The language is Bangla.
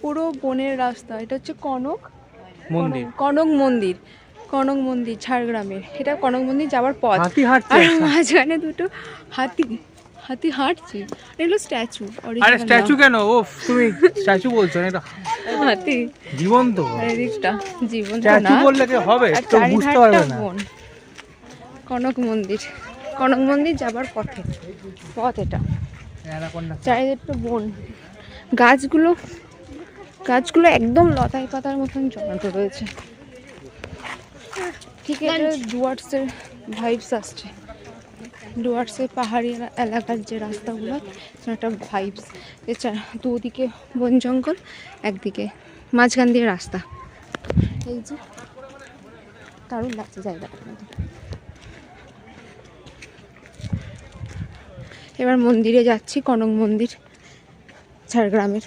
পুরো বনের রাস্তা। এটা হচ্ছে কনক মন্দির। কনক মন্দির, কনক মন্দির ঝাড়গ্রামের। এটা কনক মন্দির যাওয়ার পথ। হাতি হাঁটছে আর একটা। মাঝখানে দুটো হাতি, হাতি হাঁটছে। এগুলো স্ট্যাচু। আরে স্ট্যাচু কেন? ও তুমি স্ট্যাচু বলছো না, এটা হাতি জীবন্ত। এদিকটা জীবন্ত স্ট্যাচু না, বললে কি হবে? আর তো বুঝতে চারিধারটা পারবে না। বন। কনক মন্দির, কনক মন্দির যাবার পথে পথ এটা। চারিদিকটা বন, গাছগুলো গাছগুলো একদম লতায় পাতার মতন জড়ানো রয়েছে। ঠিক এটা ডুয়ার্সের ভাইবস আসছে। ডুয়ার্সের পাহাড়ি এলাকার যে রাস্তাগুলো, একটা ভাইবস। এছাড়া দুদিকে বন জঙ্গল, একদিকে মাঝখান দিয়ে রাস্তা। এই যে দারুণ লাগছে জায়গাটা কিন্তু। এবার মন্দিরে যাচ্ছি, কনক মন্দির ঝাড়গ্রামের।